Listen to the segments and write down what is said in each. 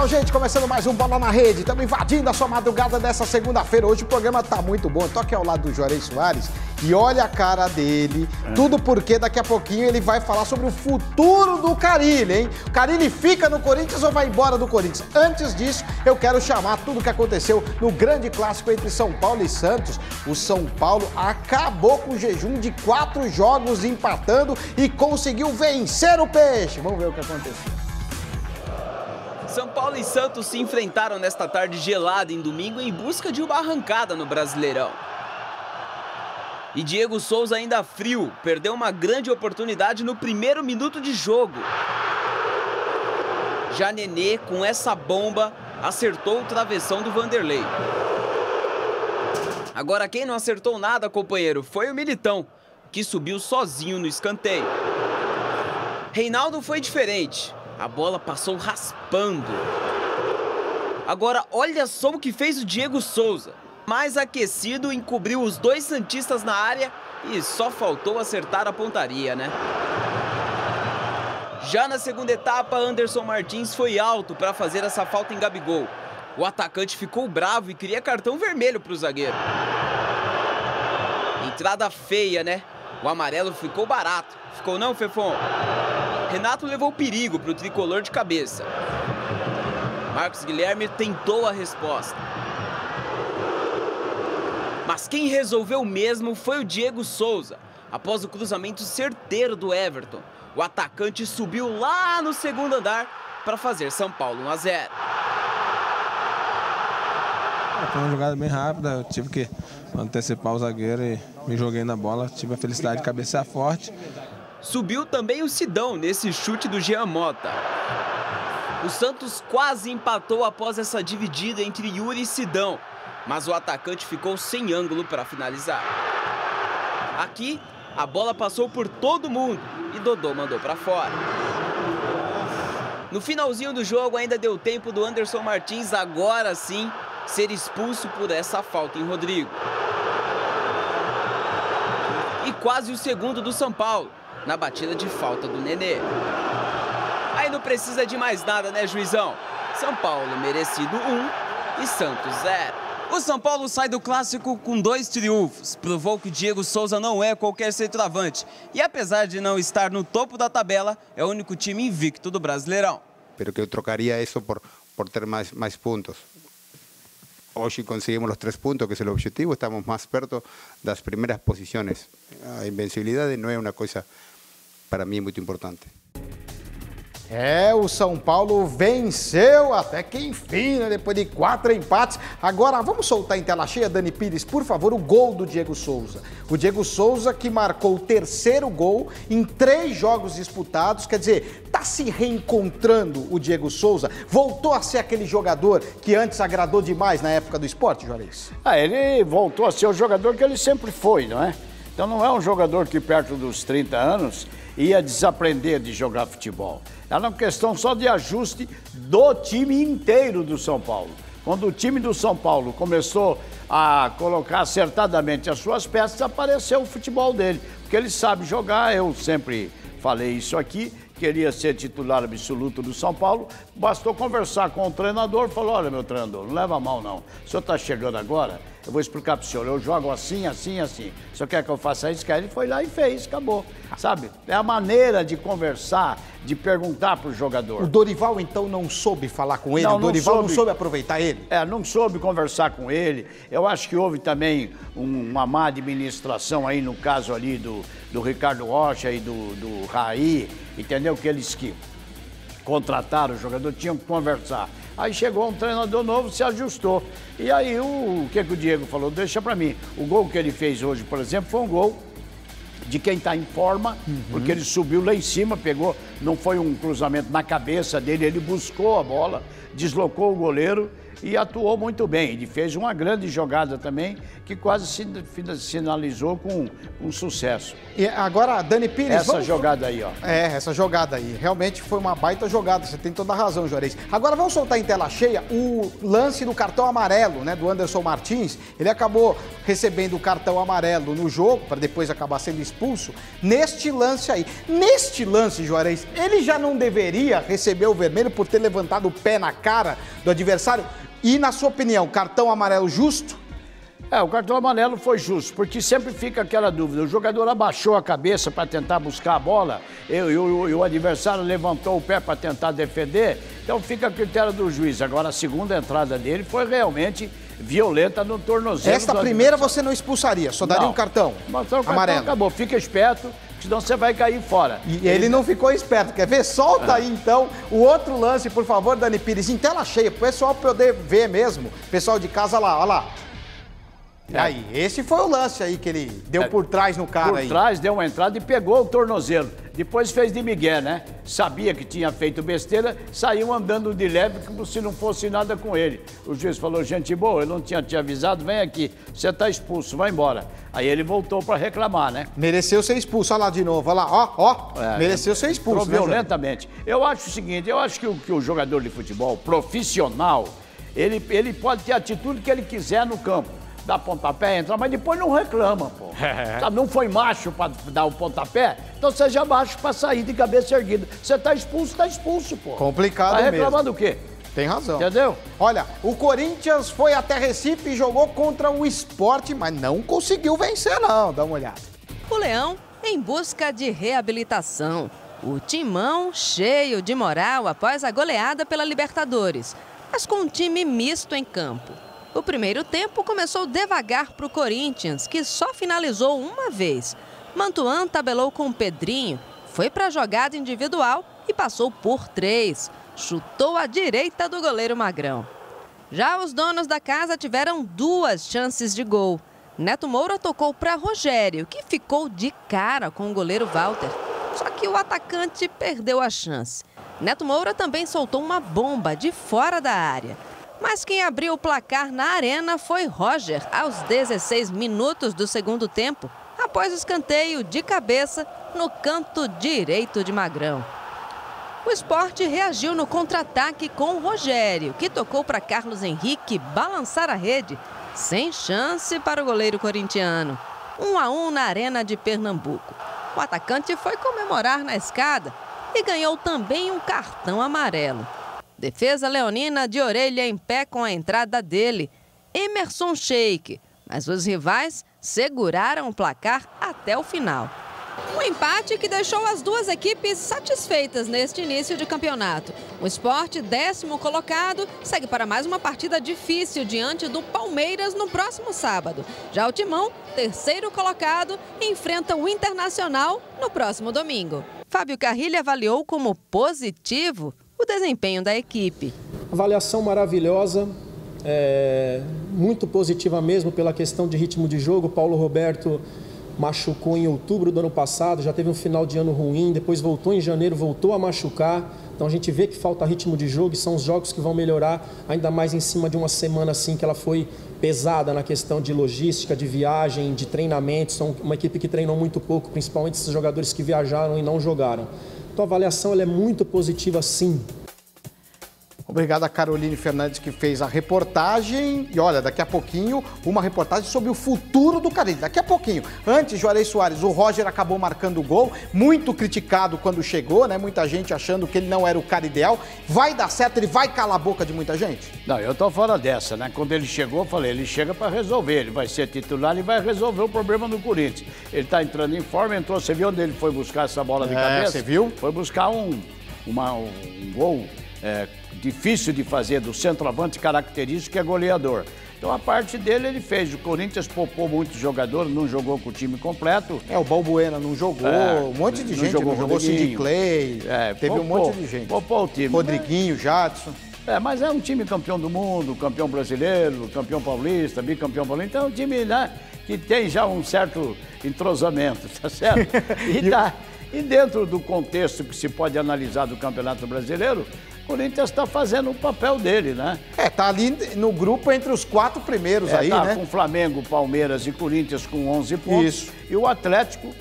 Então, gente, começando mais um Bola na Rede, estamos invadindo a sua madrugada dessa segunda-feira. Hoje o programa tá muito bom. Tô aqui ao lado do Juarez Soares e olha a cara dele. Tudo porque daqui a pouquinho ele vai falar sobre o futuro do Carille, hein? O Carille fica no Corinthians ou vai embora do Corinthians? Antes disso, eu quero chamar tudo o que aconteceu no grande clássico entre São Paulo e Santos. O São Paulo acabou com o jejum de 4 jogos empatando e conseguiu vencer o Peixe. Vamos ver o que aconteceu. São Paulo e Santos se enfrentaram nesta tarde gelada em domingo em busca de uma arrancada no Brasileirão. E Diego Souza, ainda frio, perdeu uma grande oportunidade no primeiro minuto de jogo. Já Nenê, com essa bomba, acertou o travessão do Vanderlei. Agora quem não acertou nada, companheiro, foi o Militão, que subiu sozinho no escanteio. Reinaldo foi diferente. A bola passou raspando. Agora, olha só o que fez o Diego Souza. Mais aquecido, encobriu os dois santistas na área e só faltou acertar a pontaria, né? Já na segunda etapa, Anderson Martins foi alto para fazer essa falta em Gabigol. O atacante ficou bravo e queria cartão vermelho para o zagueiro. Entrada feia, né? O amarelo ficou barato. Ficou não, Fefon? Renato levou perigo para o tricolor de cabeça. Marcos Guilherme tentou a resposta. Mas quem resolveu mesmo foi o Diego Souza. Após o cruzamento certeiro do Everton, o atacante subiu lá no segundo andar para fazer São Paulo 1-0. Foi uma jogada bem rápida, eu tive que antecipar o zagueiro e me joguei na bola. Tive a felicidade de cabecear forte. Subiu também o Sidão nesse chute do Jean Mota. O Santos quase empatou após essa dividida entre Yuri e Sidão, mas o atacante ficou sem ângulo para finalizar. Aqui, a bola passou por todo mundo e Dodô mandou para fora. No finalzinho do jogo ainda deu tempo do Anderson Martins, agora sim, ser expulso por essa falta em Rodrigo. E quase o segundo do São Paulo, na batida de falta do Nenê. Aí não precisa de mais nada, né, juizão? São Paulo merecido 1 e Santos 0. O São Paulo sai do clássico com 2 triunfos. Provou que o Diego Souza não é qualquer centroavante. E apesar de não estar no topo da tabela, é o único time invicto do Brasileirão. Pero que eu trocaria isso por ter mais pontos. Hoje conseguimos os 3 pontos, que é o objetivo, estamos mais perto das primeiras posições. A invencibilidade não é uma coisa, para mim, muito importante. O São Paulo venceu até que enfim, né? Depois de 4 empates. Agora, vamos soltar em tela cheia, Dani Pires, por favor, o gol do Diego Souza. O Diego Souza que marcou o 3º gol em 3 jogos disputados, quer dizer, tá se reencontrando o Diego Souza? Voltou a ser aquele jogador que antes agradou demais na época do esporte, Juarez? Ele voltou a ser o jogador que ele sempre foi, não é? Então não é um jogador que perto dos 30 anos ia desaprender de jogar futebol. É uma questão só de ajuste do time inteiro do São Paulo. Quando o time do São Paulo começou a colocar acertadamente as suas peças, apareceu o futebol dele. Porque ele sabe jogar, eu sempre falei isso aqui, queria ser titular absoluto do São Paulo, bastou conversar com o treinador, falou, olha meu treinador, não leva mal não, o senhor está chegando agora, eu vou explicar para o senhor, eu jogo assim, assim, assim, o senhor quer que eu faça isso? Ele foi lá e fez, acabou, sabe? É a maneira de conversar, de perguntar para o jogador. O Dorival então não soube falar com ele? O Dorival não soube aproveitar ele? Não soube conversar com ele, eu acho que houve também uma má administração aí no caso ali do Ricardo Rocha e do Raí, entendeu? Que eles que contrataram o jogador tinham que conversar. Aí chegou um treinador novo, se ajustou. E aí o que o Diego falou? Deixa pra mim. O gol que ele fez hoje, por exemplo, foi um gol de quem tá em forma, porque ele subiu lá em cima, pegou, não foi um cruzamento na cabeça dele, ele buscou a bola, deslocou o goleiro e atuou muito bem. Ele fez uma grande jogada também, que quase finalizou com sucesso. E agora, Dani Pires... Essa jogada aí, ó. Essa jogada aí. Realmente foi uma baita jogada, você tem toda a razão, Juarez. Agora vamos soltar em tela cheia o lance do cartão amarelo, né, do Anderson Martins. Ele acabou recebendo o cartão amarelo no jogo, para depois acabar sendo expulso, neste lance aí. Neste lance, Juarez, ele já não deveria receber o vermelho por ter levantado o pé na cara do adversário? E, na sua opinião, cartão amarelo justo? O cartão amarelo foi justo, porque sempre fica aquela dúvida. O jogador abaixou a cabeça para tentar buscar a bola e o adversário levantou o pé para tentar defender, então fica a critério do juiz. Agora, a segunda entrada dele foi realmente violenta no tornozelo. Esta primeira você não expulsaria, só daria um cartão amarelo. Acabou, fica esperto, senão você vai cair fora. E ele não ficou esperto, quer ver? Solta aí então o outro lance, por favor, Dani Pires, em tela cheia, pro pessoal poder ver mesmo. Pessoal de casa, olha lá. Aí, esse foi o lance aí que ele deu por trás no cara aí. Por trás, deu uma entrada e pegou o tornozelo. Depois fez de migué, né? Sabia que tinha feito besteira, saiu andando de leve como se não fosse nada com ele. O juiz falou, gente boa, eu não tinha te avisado, vem aqui, você tá expulso, vai embora. Aí ele voltou para reclamar, né? Mereceu ser expulso, olha lá de novo, olha lá, ó, mereceu ser expulso. Violentamente. Eu acho o seguinte, eu acho que o jogador de futebol profissional, ele pode ter a atitude que ele quiser no campo. Dá pontapé, entra, mas depois não reclama, pô. Não foi macho para dar o pontapé? Então seja macho para sair de cabeça erguida. Você tá expulso, pô. Complicado mesmo. Tá reclamando o quê? Tem razão. Entendeu? Olha, o Corinthians foi até Recife e jogou contra o Sport, mas não conseguiu vencer não, dá uma olhada. O Leão em busca de reabilitação. O Timão cheio de moral após a goleada pela Libertadores, mas com um time misto em campo. O primeiro tempo começou devagar para o Corinthians, que só finalizou uma vez. Mantuan tabelou com o Pedrinho, foi para a jogada individual e passou por 3. Chutou à direita do goleiro Magrão. Já os donos da casa tiveram 2 chances de gol. Neto Moura tocou para Rogério, que ficou de cara com o goleiro Walter. Só que o atacante perdeu a chance. Neto Moura também soltou uma bomba de fora da área. Mas quem abriu o placar na arena foi Roger, aos 16 minutos do segundo tempo, após o escanteio de cabeça no canto direito de Magrão. O Sport reagiu no contra-ataque com o Rogério, que tocou para Carlos Henrique balançar a rede, sem chance para o goleiro corintiano. 1-1 na Arena de Pernambuco. O atacante foi comemorar na escada e ganhou também um cartão amarelo. Defesa leonina de orelha em pé com a entrada dele, Emerson Sheik. Mas os rivais seguraram o placar até o final. Um empate que deixou as duas equipes satisfeitas neste início de campeonato. O Sport, 10º colocado, segue para mais uma partida difícil diante do Palmeiras no próximo sábado. Já o Timão, 3º colocado, enfrenta o Internacional no próximo domingo. Fábio Carrilho avaliou como positivo o desempenho da equipe. Avaliação maravilhosa, muito positiva mesmo pela questão de ritmo de jogo. Paulo Roberto machucou em outubro do ano passado, já teve um final de ano ruim, depois voltou em janeiro, voltou a machucar. Então a gente vê que falta ritmo de jogo e são os jogos que vão melhorar, ainda mais em cima de uma semana assim que ela foi pesada na questão de logística, de viagem, de treinamento. São uma equipe que treinou muito pouco, principalmente esses jogadores que viajaram e não jogaram. Então a avaliação ela é muito positiva, sim. Obrigado a Caroline Fernandes que fez a reportagem. E olha, daqui a pouquinho, uma reportagem sobre o futuro do Carille. Daqui a pouquinho. Antes, Juarez Soares, o Roger acabou marcando o gol. Muito criticado quando chegou, né? Muita gente achando que ele não era o cara ideal. Vai dar certo? Ele vai calar a boca de muita gente? Não, eu tô fora dessa, né? Quando ele chegou, eu falei, ele chega para resolver. Ele vai ser titular e vai resolver o problema do Corinthians. Ele tá entrando em forma, entrou. Você viu onde ele foi buscar essa bola de cabeça? Você viu? Foi buscar um gol difícil de fazer, do centroavante característico, que é goleador. Então a parte dele ele fez. O Corinthians poupou muitos jogadores, não jogou com o time completo. O Balbuena não jogou, um monte de gente não jogou, Sid Clay, teve um monte de gente. Poupou o time. Rodriguinho, Jadson. Mas é um time campeão do mundo, campeão brasileiro, campeão paulista, bicampeão paulista. Então é um time, né, que tem já um certo entrosamento, tá certo? E dentro do contexto que se pode analisar do Campeonato Brasileiro, O Corinthians está fazendo o papel dele, né? Tá ali no grupo entre os 4 primeiros aí, tá né? com Flamengo, Palmeiras e Corinthians com 11 pontos. Isso. E o Atlético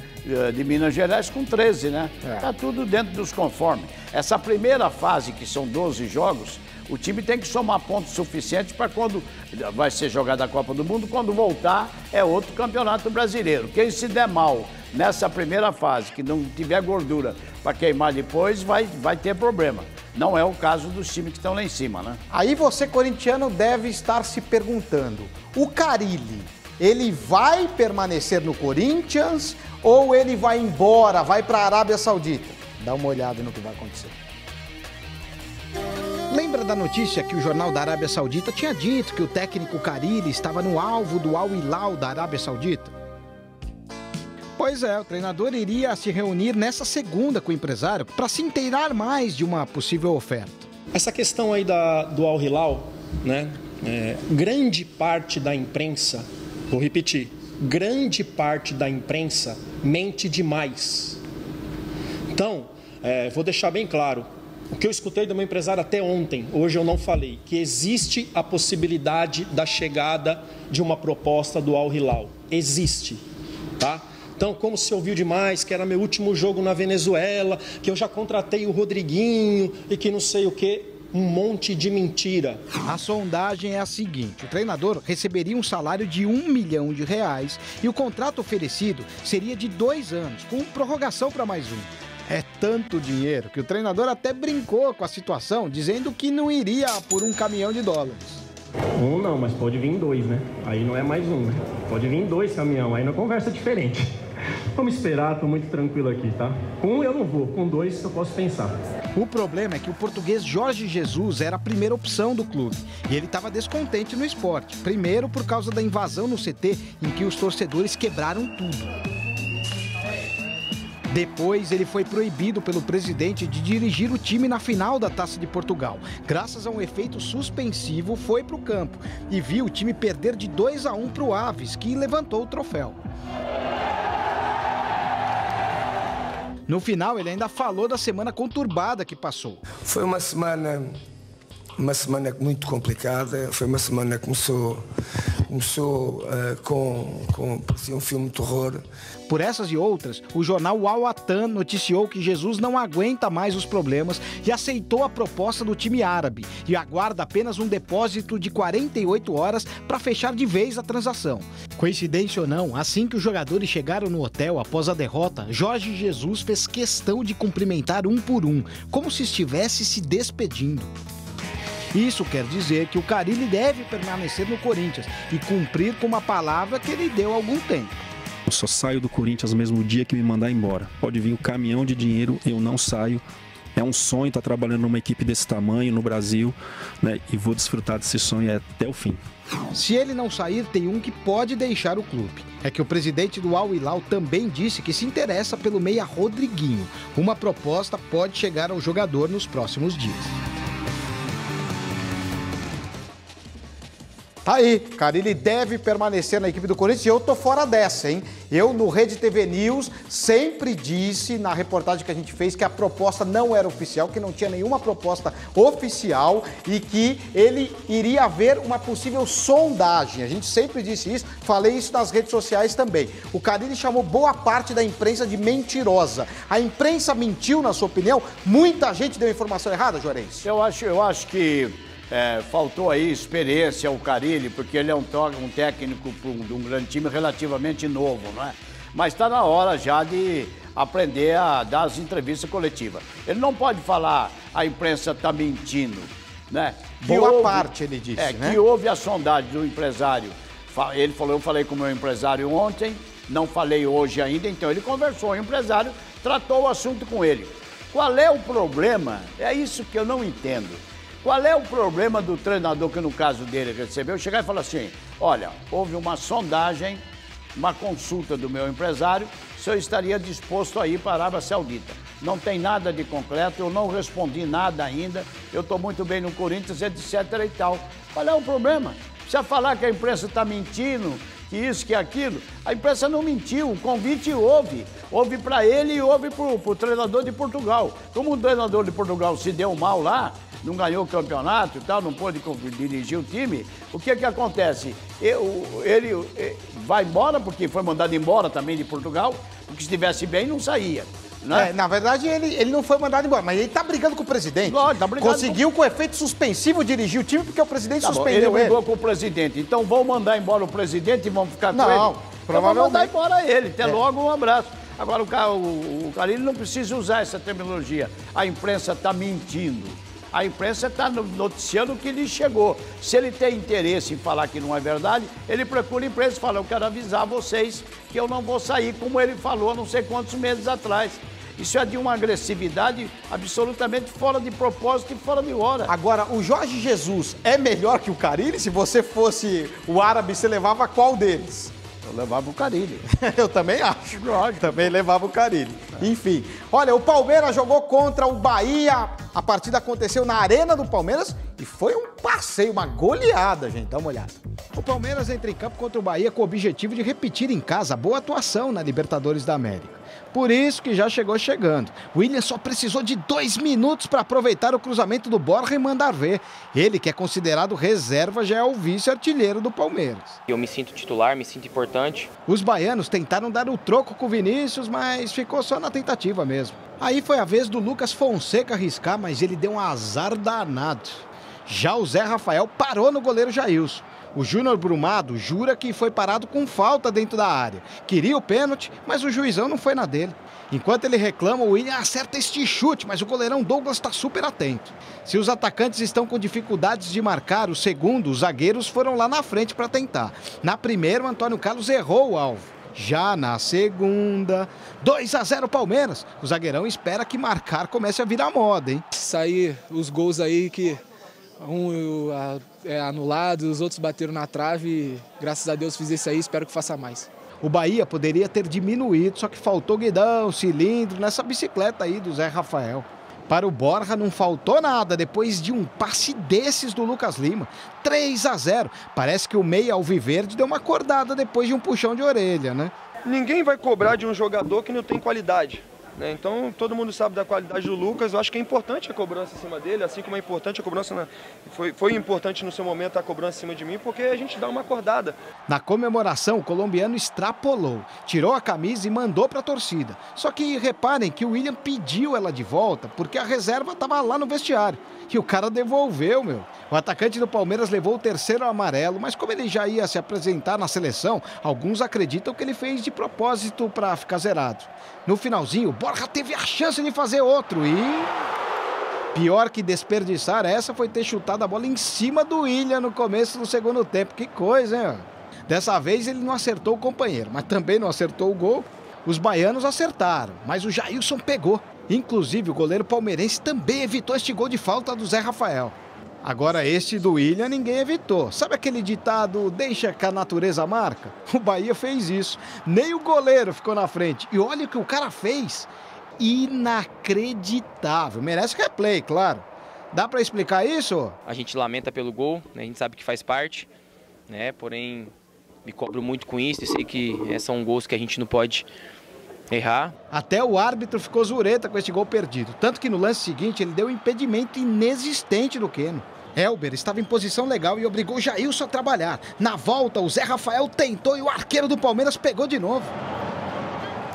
de Minas Gerais com 13, né? Tá tudo dentro dos conformes. Essa primeira fase, que são 12 jogos, o time tem que somar pontos suficientes para quando vai ser jogada a Copa do Mundo, quando voltar é outro campeonato brasileiro. Quem se der mal nessa primeira fase, que não tiver gordura para queimar depois, vai ter problema. Não é o caso dos times que estão lá em cima, né? Aí você, corintiano, deve estar se perguntando, o Carille, ele vai permanecer no Corinthians ou ele vai embora, vai para a Arábia Saudita? Dá uma olhada no que vai acontecer. Lembra da notícia que o jornal da Arábia Saudita tinha dito que o técnico Carille estava no alvo do Al Hilal da Arábia Saudita? Pois é, o treinador iria se reunir nessa segunda com o empresário para se inteirar mais de uma possível oferta. Essa questão aí do Al Hilal, né? Grande parte da imprensa, vou repetir, grande parte da imprensa mente demais. Então, vou deixar bem claro, o que eu escutei do meu empresário até ontem, hoje eu não falei, que existe a possibilidade da chegada de uma proposta do Al Hilal. Existe, tá? Então, como se ouviu demais, que era meu último jogo na Venezuela, que eu já contratei o Rodriguinho e que não sei o quê, um monte de mentira. A sondagem é a seguinte, o treinador receberia um salário de R$1 milhão e o contrato oferecido seria de 2 anos, com prorrogação para mais um. É tanto dinheiro que o treinador até brincou com a situação, dizendo que não iria por $1 caminhão. Um não, mas pode vir 2, né? Aí não é mais um, né? Pode vir 2 caminhão, aí na conversa é diferente. Vamos esperar, tô muito tranquilo aqui, tá? Com 1 eu não vou, com 2 eu posso pensar. O problema é que o português Jorge Jesus era a primeira opção do clube e ele estava descontente no esporte. Primeiro por causa da invasão no CT, em que os torcedores quebraram tudo. Depois, ele foi proibido pelo presidente de dirigir o time na final da Taça de Portugal. Graças a um efeito suspensivo, foi para o campo e viu o time perder de 2-1 para o Aves, que levantou o troféu. No final, ele ainda falou da semana conturbada que passou. Foi uma semana muito complicada. Foi uma semana que começou com parecia um filme de terror. Por essas e outras, o jornal Al Watan noticiou que Jesus não aguenta mais os problemas e aceitou a proposta do time árabe e aguarda apenas um depósito de 48 horas para fechar de vez a transação. Coincidência ou não, assim que os jogadores chegaram no hotel após a derrota, Jorge Jesus fez questão de cumprimentar um por um, como se estivesse se despedindo. Isso quer dizer que o Carille deve permanecer no Corinthians e cumprir com uma palavra que ele deu há algum tempo. Eu só saio do Corinthians no mesmo dia que me mandar embora. Pode vir um caminhão de dinheiro, eu não saio. É um sonho estar trabalhando numa equipe desse tamanho no Brasil, né? E vou desfrutar desse sonho até o fim. Se ele não sair, tem um que pode deixar o clube. É que o presidente do Al Hilal também disse que se interessa pelo meia Rodriguinho. Uma proposta pode chegar ao jogador nos próximos dias. Tá aí, Carille deve permanecer na equipe do Corinthians e eu tô fora dessa, hein? Eu, no Rede TV News, sempre disse na reportagem que a gente fez que a proposta não era oficial, que não tinha nenhuma proposta oficial e que ele iria haver uma possível sondagem. A gente sempre disse isso, falei isso nas redes sociais também. O Carille chamou boa parte da imprensa de mentirosa. A imprensa mentiu, na sua opinião? Muita gente deu informação errada, Juarez? Eu acho que... faltou aí experiência ao Carille, porque ele é um técnico de um grande time relativamente novo, não é? Mas está na hora já de aprender a dar as entrevistas coletivas. Ele não pode falar a imprensa está mentindo, né? Boa parte, ele disse, né? Que houve a sondagem do empresário. Ele falou, eu falei com o meu empresário ontem, não falei hoje ainda, então ele conversou, o empresário tratou o assunto com ele. Qual é o problema? É isso que eu não entendo. Qual é o problema do treinador que, no caso dele, recebeu? Chegar e falar assim, olha, houve uma sondagem, uma consulta do meu empresário, se eu estaria disposto a ir para a Arábia Saudita. Não tem nada de concreto, eu não respondi nada ainda, eu estou muito bem no Corinthians, etc. e tal. Qual é o problema? Precisa falar que a imprensa está mentindo, que isso, que aquilo. A imprensa não mentiu, o convite houve. Houve para ele e houve para o treinador de Portugal. Como o treinador de Portugal se deu mal lá, não ganhou o campeonato e tal, não pôde dirigir o time, o que acontece? Ele vai embora, porque foi mandado embora também de Portugal, porque se estivesse bem não saía. Né? Na verdade, ele não foi mandado embora, mas ele tá brigando com o presidente. Lógico, tá brigando Conseguiu com efeito suspensivo dirigir o time porque o presidente suspendeu ele. Brigou com o presidente, então vão mandar embora o presidente e vão ficar com ele? Não, provavelmente. Vão mandar embora ele, até logo, um abraço. Agora, o Carille não precisa usar essa terminologia. A imprensa está mentindo. A imprensa está noticiando o que lhe chegou. Se ele tem interesse em falar que não é verdade, ele procura a imprensa e fala, eu quero avisar vocês que eu não vou sair, como ele falou não sei quantos meses atrás. Isso é de uma agressividade absolutamente fora de propósito e fora de hora. Agora, o Jorge Jesus é melhor que o Carille? Se você fosse o árabe, você levava qual deles? Eu levava o Carille. Eu também acho. Lógico. Também levava o Carille. Enfim. Olha, o Palmeiras jogou contra o Bahia. A partida aconteceu na Arena do Palmeiras e foi um passeio, uma goleada, gente. Dá uma olhada. O Palmeiras entra em campo contra o Bahia com o objetivo de repetir em casa a boa atuação na Libertadores da América. Por isso que já chegou chegando. O William só precisou de 2 minutos para aproveitar o cruzamento do Borja e mandar ver. Ele, que é considerado reserva, já é o vice-artilheiro do Palmeiras. Eu me sinto titular, me sinto importante. Os baianos tentaram dar o troco com o Vinícius, mas ficou só na tentativa mesmo. Aí foi a vez do Lucas Fonseca arriscar, mas ele deu um azar danado. Já o Zé Rafael parou no goleiro Jailson. O Júnior Brumado jura que foi parado com falta dentro da área. Queria o pênalti, mas o juizão não foi na dele. Enquanto ele reclama, o William acerta este chute, mas o goleirão Douglas está super atento. Se os atacantes estão com dificuldades de marcar, o segundo, os zagueiros foram lá na frente para tentar. Na primeira, o Antônio Carlos errou o alvo. Já na segunda, 2-0 Palmeiras. O zagueirão espera que marcar comece a virar moda, hein? Sair os gols aí que anulado, os outros bateram na trave e, graças a Deus, fiz isso aí, espero que faça mais. O Bahia poderia ter diminuído, só que faltou guidão, cilindro nessa bicicleta aí do Zé Rafael. Para o Borja não faltou nada depois de um passe desses do Lucas Lima. 3-0. Parece que o meia alviverde deu uma acordada depois de um puxão de orelha, né? Ninguém vai cobrar de um jogador que não tem qualidade. Então, todo mundo sabe da qualidade do Lucas. Eu acho que é importante a cobrança em cima dele, assim como é importante a cobrança... Foi importante no seu momento a cobrança em cima de mim, porque a gente dá uma acordada. Na comemoração, o colombiano extrapolou, tirou a camisa e mandou para a torcida. Só que reparem que o William pediu ela de volta, porque a reserva estava lá no vestiário. E o cara devolveu, meu. O atacante do Palmeiras levou o 3º amarelo, mas como ele já ia se apresentar na seleção, alguns acreditam que ele fez de propósito para ficar zerado. No finalzinho, o Borja teve a chance de fazer outro e... pior que desperdiçar essa foi ter chutado a bola em cima do William no começo do segundo tempo. Que coisa, hein? Dessa vez ele não acertou o companheiro, mas também não acertou o gol. Os baianos acertaram, mas o Jailson pegou. Inclusive, o goleiro palmeirense também evitou este gol de falta do Zé Rafael. Agora, este do William ninguém evitou. Sabe aquele ditado, deixa que a natureza marca? O Bahia fez isso. Nem o goleiro ficou na frente. E olha o que o cara fez. Inacreditável. Merece replay, claro. Dá pra explicar isso? A gente lamenta pelo gol, né? A gente sabe que faz parte, né? Porém, me cobro muito com isso. Eu sei que são gols que a gente não pode errar. Até o árbitro ficou zureta com este gol perdido. Tanto que no lance seguinte ele deu um impedimento inexistente do Keno. Elber estava em posição legal e obrigou Jailson a trabalhar. Na volta, o Zé Rafael tentou e o arqueiro do Palmeiras pegou de novo.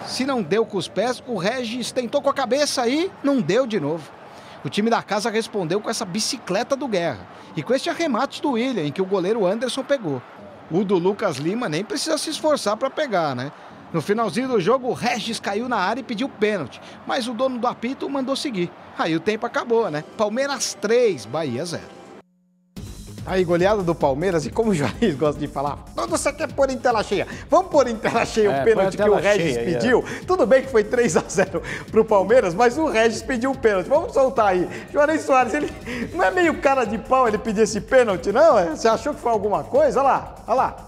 Se não deu com os pés, o Regis tentou com a cabeça e não deu de novo. O time da casa respondeu com essa bicicleta do Guerra e com este arremate do William, em que o goleiro Anderson pegou. O do Lucas Lima nem precisa se esforçar para pegar, né? No finalzinho do jogo, o Regis caiu na área e pediu pênalti, mas o dono do apito mandou seguir. Aí o tempo acabou, né? Palmeiras 3, Bahia 0. Aí, goleada do Palmeiras, e como o Juarez gosta de falar, tudo você quer pôr em tela cheia. Vamos pôr em tela cheia o pênalti que o Regis pediu? Tudo bem que foi 3-0 pro Palmeiras, mas o Regis pediu o pênalti. Vamos soltar aí. Juarez Soares, ele não é meio cara de pau ele pedir esse pênalti, não? Você achou que foi alguma coisa? Olha lá, olha lá.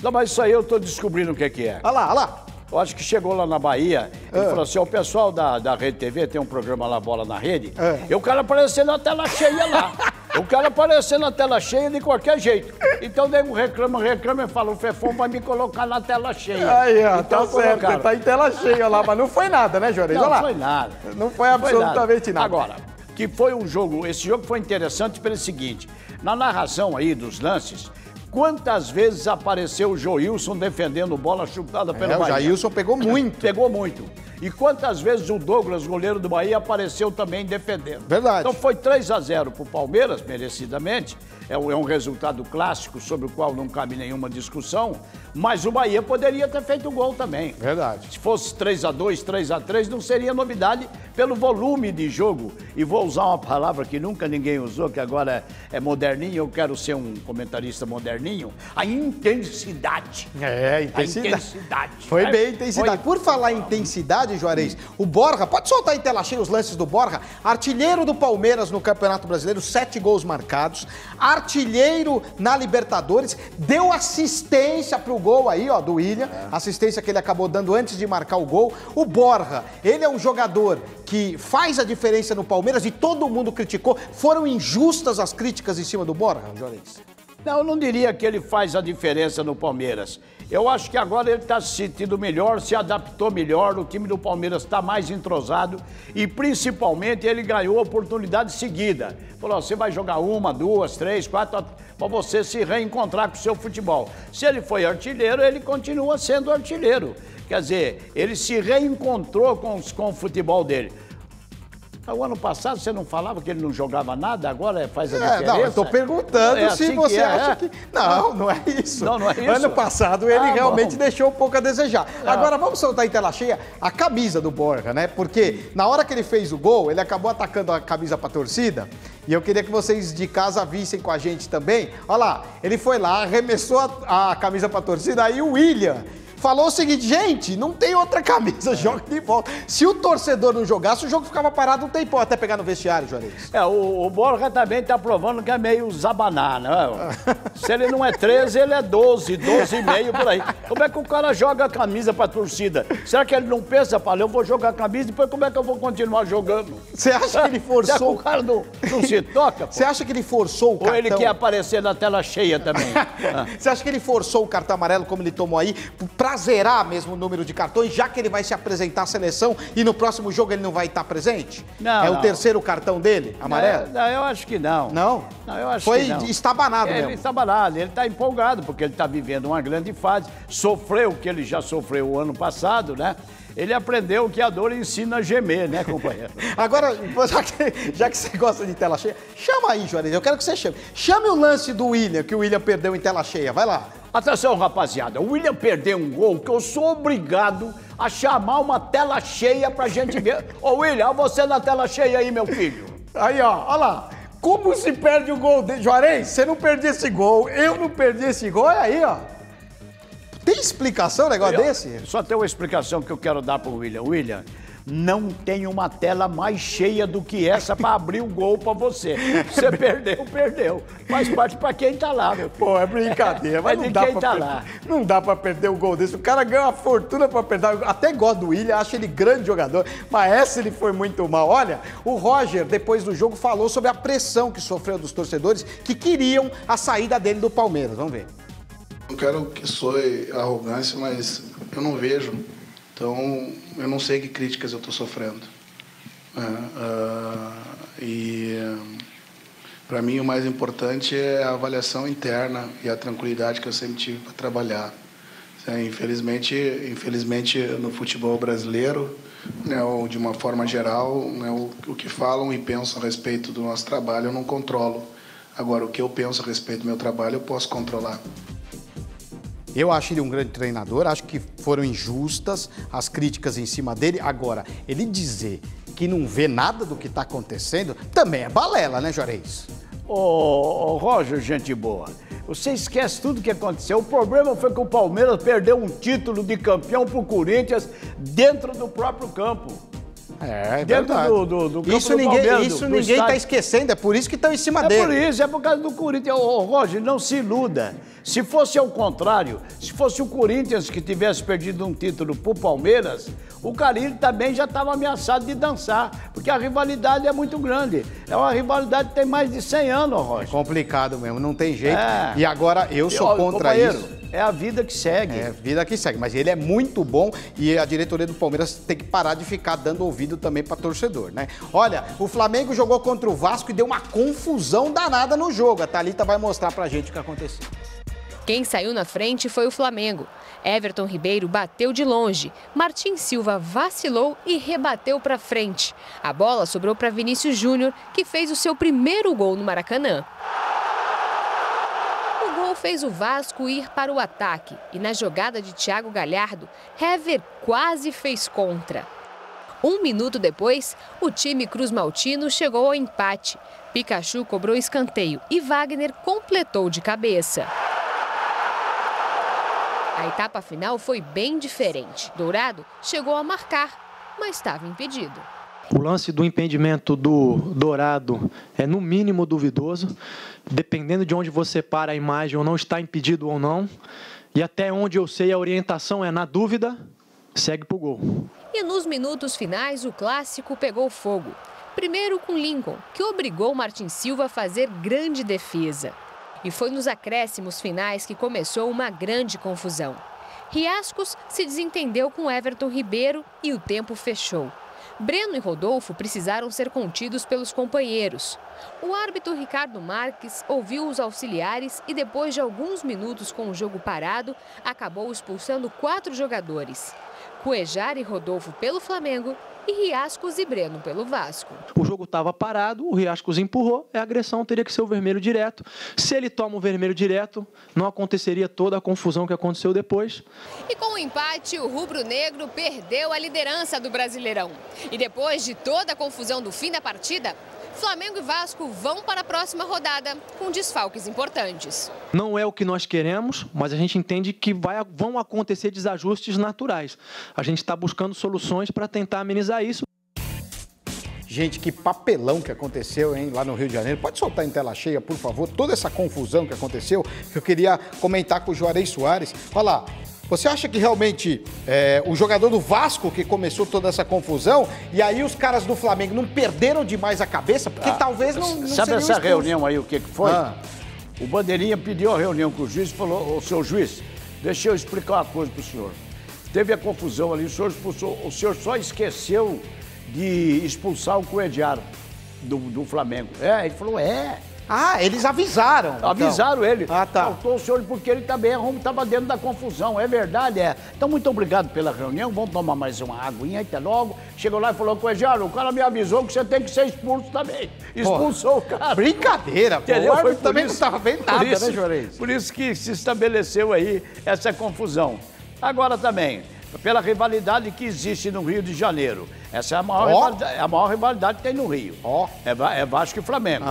Não, mas isso aí eu tô descobrindo o que é. Olha lá, olha lá. Eu acho que chegou lá na Bahia, ele falou assim, o pessoal da Rede TV tem um programa lá, Bola na Rede, e o cara aparecendo na tela cheia lá. O cara aparecendo na tela cheia de qualquer jeito. Então daí reclama e fala, o Fefão vai me colocar na tela cheia. Aí, ó, então, tá certo, ele tá em tela cheia lá, mas não foi nada, né, Juarez? Não foi nada. Não foi absolutamente nada. Agora, que foi um jogo, esse jogo foi interessante pelo seguinte, na narração aí dos lances, quantas vezes apareceu o Joilson defendendo bola chutada pelo Bahia? O Jailson pegou muito. Pegou muito. E quantas vezes o Douglas, goleiro do Bahia, apareceu também defendendo. Verdade. Então foi 3-0 para o Palmeiras, merecidamente. É um resultado clássico sobre o qual não cabe nenhuma discussão. Mas o Bahia poderia ter feito gol também. Verdade. Se fosse 3-2, 3-3, não seria novidade pelo volume de jogo. E vou usar uma palavra que nunca ninguém usou, que agora é moderninho, eu quero ser um comentarista moderninho. A intensidade. Intensidade. A intensidade. Foi bem, intensidade. Por falar em intensidade, Juarez, o Borja, pode soltar em tela cheia os lances do Borja, artilheiro do Palmeiras no Campeonato Brasileiro, 7 gols marcados, artilheiro na Libertadores, deu assistência pro gol aí, ó, do William, assistência que ele acabou dando antes de marcar o gol. O Borja, ele é um jogador que faz a diferença no Palmeiras e todo mundo criticou. Foram injustas as críticas em cima do Borja, Juarez? Não, eu não diria que ele faz a diferença no Palmeiras. Eu acho que agora ele está se sentindo melhor, se adaptou melhor, o time do Palmeiras está mais entrosado e, principalmente, ele ganhou oportunidade seguida. Falou, você vai jogar 1, 2, 3, 4, para você se reencontrar com o seu futebol. Se ele foi artilheiro, ele continua sendo artilheiro. Quer dizer, ele se reencontrou com o futebol dele. O ano passado você não falava que ele não jogava nada, agora faz a diferença? Não, eu estou perguntando se você acha que... Não, não é isso. Não é isso? Ano passado ele realmente deixou um pouco a desejar. Agora vamos soltar em tela cheia a camisa do Borja, né? Porque na hora que ele fez o gol, ele acabou atacando a camisa para a torcida. E eu queria que vocês de casa vissem com a gente também. Olha lá, ele foi lá, arremessou a camisa para a torcida, aí o William falou o seguinte, gente, não tem outra camisa, joga de volta. Se o torcedor não jogasse, o jogo ficava parado um tempão até pegar no vestiário, Juarez. O Borja também tá provando que é meio zabaná, né? Se ele não é 13, ele é 12, 12,5 por aí. Como é que o cara joga a camisa pra torcida? Será que ele não pensa, fala, eu vou jogar a camisa, depois como é que eu vou continuar jogando? Você acha que ele forçou? Será que o cara não se toca? Você acha que ele forçou o cartão? Ou ele quer aparecer na tela cheia também? Você acha que ele forçou o cartão amarelo como ele tomou aí, pra zerar mesmo o número de cartões, já que ele vai se apresentar à seleção e no próximo jogo ele não vai estar presente? Não, o terceiro cartão dele, amarelo? Não, eu acho que não. Não? Não, eu acho que não. Foi estabanado mesmo. Ele estabanado, ele está empolgado, porque ele está vivendo uma grande fase, sofreu o que ele já sofreu o ano passado, né? Ele aprendeu que a dor ensina a gemer, né, companheiro? Agora, já que você gosta de tela cheia, chama aí, Juarez, eu quero que você chame. Chame o lance do William, que o William perdeu em tela cheia, vai lá. Atenção, rapaziada, o William perdeu um gol que eu sou obrigado a chamar uma tela cheia pra gente ver. Ô, William, olha você na tela cheia aí, meu filho. Aí, ó, olha lá. Como se perde o gol dele? Juarez, você não perdeu esse gol, eu não perdi esse gol, olha aí, ó. Tem explicação um negócio desse? Só tem uma explicação que eu quero dar pro William. William, não tem uma tela mais cheia do que essa para abrir o gol para você. Você perdeu. Faz parte para quem tá lá, meu filho. Pô, é brincadeira. Mas não dá pra lá. Não dá para perder o gol desse. O cara ganha uma fortuna para perder. Até gosto do William, acho ele grande jogador, mas essa ele foi muito mal. Olha, o Roger, depois do jogo, falou sobre a pressão que sofreu dos torcedores que queriam a saída dele do Palmeiras. Vamos ver. Não quero que soe arrogância, mas eu não vejo. Então, eu não sei que críticas eu estou sofrendo. Para mim, o mais importante é a avaliação interna e a tranquilidade que eu sempre tive para trabalhar. Infelizmente, no futebol brasileiro, né, ou de uma forma geral, né, o que falam e pensam a respeito do nosso trabalho eu não controlo. Agora, o que eu penso a respeito do meu trabalho eu posso controlar. Eu acho ele um grande treinador, acho que foram injustas as críticas em cima dele. Agora, ele dizer que não vê nada do que está acontecendo, também é balela, né, Juarez? Ô, Roger, gente boa, você esquece tudo o que aconteceu. O problema foi que o Palmeiras perdeu um título de campeão pro Corinthians dentro do próprio campo. Dentro do campo isso do Palmeiras. Isso ninguém está esquecendo, é por isso que estão em cima dele. É por isso, é por causa do Corinthians. Ô, Roger, não se iluda. Se fosse ao contrário, se fosse o Corinthians que tivesse perdido um título pro Palmeiras, o Carille também já estava ameaçado de dançar, porque a rivalidade é muito grande. É uma rivalidade que tem mais de 100 anos, Roger. É complicado mesmo, não tem jeito. E agora eu sou contra isso. É a vida que segue. É a vida que segue, mas ele é muito bom e a diretoria do Palmeiras tem que parar de ficar dando ouvido também para torcedor, né? Olha, o Flamengo jogou contra o Vasco e deu uma confusão danada no jogo. A Thalita vai mostrar pra gente o que aconteceu. Quem saiu na frente foi o Flamengo. Everton Ribeiro bateu de longe. Martim Silva vacilou e rebateu para frente. A bola sobrou para Vinícius Júnior, que fez o seu primeiro gol no Maracanã. O gol fez o Vasco ir para o ataque e na jogada de Thiago Galhardo, Hever quase fez contra. 1 minuto depois, o time cruz-maltino chegou ao empate. Pikachu cobrou escanteio e Wagner completou de cabeça. A etapa final foi bem diferente. Dourado chegou a marcar, mas estava impedido. O lance do impedimento do Dourado é no mínimo duvidoso. Dependendo de onde você para a imagem, ou não está impedido ou não. E até onde eu sei, a orientação é, na dúvida, segue para o gol. E nos minutos finais, o clássico pegou fogo. Primeiro com Lincoln, que obrigou Martim Silva a fazer grande defesa. E foi nos acréscimos finais que começou uma grande confusão. Riascos se desentendeu com Everton Ribeiro e o tempo fechou. Breno e Rodolfo precisaram ser contidos pelos companheiros. O árbitro Ricardo Marques ouviu os auxiliares e, depois de alguns minutos com o jogo parado, acabou expulsando 4 jogadores. Cuejar e Rodolfo pelo Flamengo e Riascos e Breno pelo Vasco. O jogo estava parado, o Riascos empurrou, a agressão teria que ser o vermelho direto. Se ele toma o vermelho direto, não aconteceria toda a confusão que aconteceu depois. E com o empate, o rubro-negro perdeu a liderança do Brasileirão. E depois de toda a confusão do fim da partida, Flamengo e Vasco vão para a próxima rodada com desfalques importantes. Não é o que nós queremos, mas a gente entende que vão acontecer desajustes naturais. A gente está buscando soluções para tentar amenizar isso. Gente, que papelão que aconteceu, hein, lá no Rio de Janeiro. Pode soltar em tela cheia, por favor, toda essa confusão que aconteceu, que eu queria comentar com o Juarez Soares. Olha lá. Você acha que realmente o jogador do Vasco que começou toda essa confusão e aí os caras do Flamengo não perderam demais a cabeça? Porque talvez não sabe essa expulso. reunião aí, o que foi? O Bandeirinha pediu a reunião com o juiz e falou, ô seu juiz, deixa eu explicar uma coisa pro senhor. Teve a confusão ali, o senhor só esqueceu de expulsar o Cuejar do Flamengo. Ele falou, Ah, eles avisaram. Então. Avisaram ele. Ah, tá. Faltou o senhor porque ele também estava dentro da confusão. É verdade, Então, muito obrigado pela reunião. Vamos tomar mais uma aguinha até logo. Chegou lá e falou, Cuejar, o cara me avisou que você tem que ser expulso também. Expulsou o cara. Brincadeira, pô. Entendeu? O árbitro também isso, não estava vendo nada, né, Juarez? Por isso que se estabeleceu aí essa confusão. Agora também, pela rivalidade que existe no Rio de Janeiro. Essa é a maior rivalidade que tem no Rio. É Vasco e Flamengo.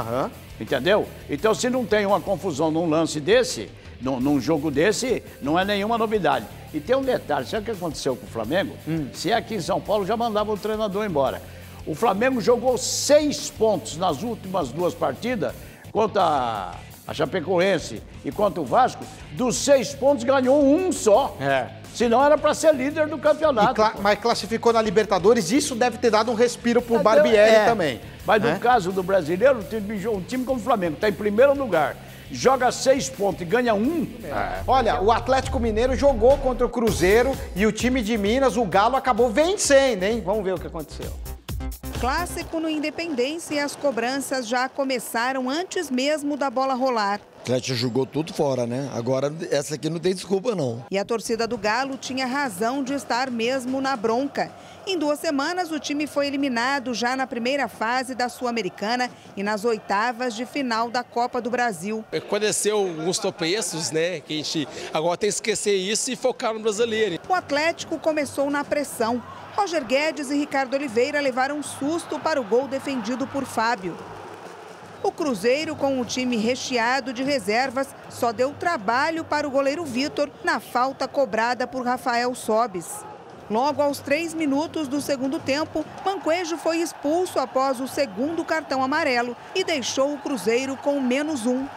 Entendeu? Então, se não tem uma confusão num lance desse, num jogo desse, não é nenhuma novidade. E tem um detalhe, sabe o que aconteceu com o Flamengo? Se é aqui em São Paulo, já mandava o treinador embora. O Flamengo jogou 6 pontos nas últimas 2 partidas contra a Chapecoense e contra o Vasco. Dos 6 pontos, ganhou 1 só. Senão era para ser líder do campeonato. Mas classificou na Libertadores, isso deve ter dado um respiro pro Barbieri também. Mas no caso do brasileiro, um time como o Flamengo está em primeiro lugar, joga 6 pontos e ganha 1. Olha, o Atlético Mineiro jogou contra o Cruzeiro e o time de Minas, o Galo, acabou vencendo, hein? Vamos ver o que aconteceu. Clássico no Independência e as cobranças já começaram antes mesmo da bola rolar. O Atlético jogou tudo fora, né? Agora essa aqui não tem desculpa, não. E a torcida do Galo tinha razão de estar mesmo na bronca. Em 2 semanas, o time foi eliminado já na primeira fase da Sul-Americana e nas 8ª de final da Copa do Brasil. Aconteceu alguns tropeços, né? Que a gente agora tem que esquecer isso e focar no brasileiro. O Atlético começou na pressão. Roger Guedes e Ricardo Oliveira levaram um susto para o gol defendido por Fábio. O Cruzeiro, com o time recheado de reservas, só deu trabalho para o goleiro Vitor na falta cobrada por Rafael Sobis. Logo aos 3 minutos do segundo tempo, Manquejo foi expulso após o 2º cartão amarelo e deixou o Cruzeiro com -1.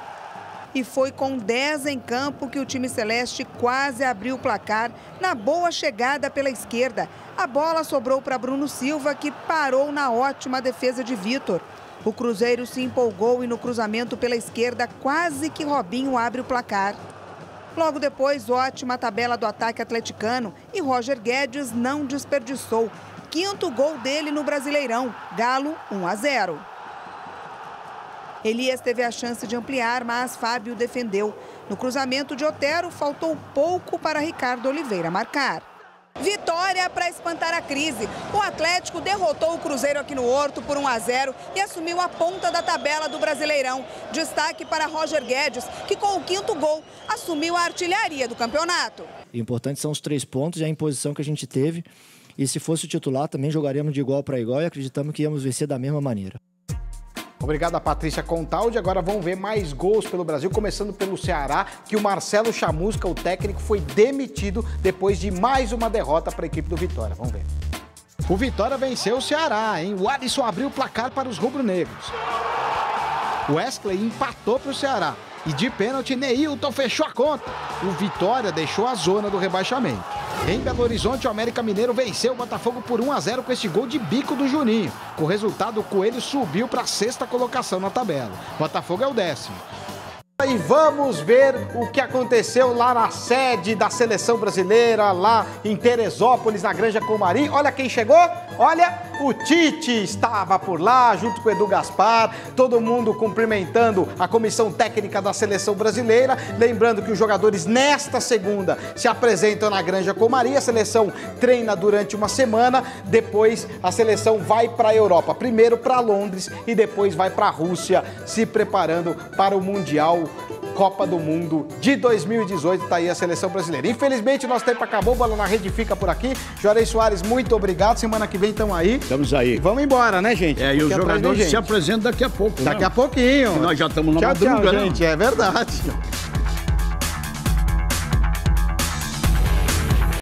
E foi com 10 em campo que o time celeste quase abriu o placar na boa chegada pela esquerda. A bola sobrou para Bruno Silva, que parou na ótima defesa de Vitor. O Cruzeiro se empolgou e no cruzamento pela esquerda quase que Robinho abre o placar. Logo depois, ótima tabela do ataque atleticano e Roger Guedes não desperdiçou. 5º gol dele no Brasileirão, Galo 1-0. Elias teve a chance de ampliar, mas Fábio defendeu. No cruzamento de Otero, faltou pouco para Ricardo Oliveira marcar. Vitória para espantar a crise. O Atlético derrotou o Cruzeiro aqui no Horto por 1-0 e assumiu a ponta da tabela do Brasileirão. Destaque para Roger Guedes, que com o 5º gol assumiu a artilharia do campeonato. O importante são os 3 pontos e a imposição que a gente teve. E se fosse o titular, também jogaríamos de igual para igual e acreditamos que íamos vencer da mesma maneira. Obrigado a Patrícia Contaldi. Agora vamos ver mais gols pelo Brasil, começando pelo Ceará, que o Marcelo Chamusca, o técnico, foi demitido depois de mais uma derrota para a equipe do Vitória. Vamos ver. O Vitória venceu o Ceará, hein? O Alisson abriu o placar para os rubro-negros. O Wesley empatou para o Ceará. E de pênalti, Neilton fechou a conta. O Vitória deixou a zona do rebaixamento. Em Belo Horizonte, o América Mineiro venceu o Botafogo por 1-0 com este gol de bico do Juninho. Com o resultado, o Coelho subiu para a 6ª colocação na tabela. Botafogo é o 10º. E vamos ver o que aconteceu lá na sede da Seleção Brasileira, lá em Teresópolis, na Granja Comari. Olha quem chegou, olha, o Tite estava por lá, junto com o Edu Gaspar, todo mundo cumprimentando a comissão técnica da Seleção Brasileira. Lembrando que os jogadores nesta segunda se apresentam na Granja Comari, a seleção treina durante uma semana, depois a seleção vai para a Europa, primeiro para Londres e depois vai para a Rússia, se preparando para o Mundial Copa do Mundo de 2018, tá aí a Seleção Brasileira. Infelizmente, o nosso tempo acabou, o Bola na Rede fica por aqui. Juarez Soares, muito obrigado. Semana que vem estamos aí. Estamos aí. E vamos embora, né, gente? E os jogadores se apresentam daqui a pouco. Daqui a pouquinho. Nós já estamos na madruga, né? gente, é verdade.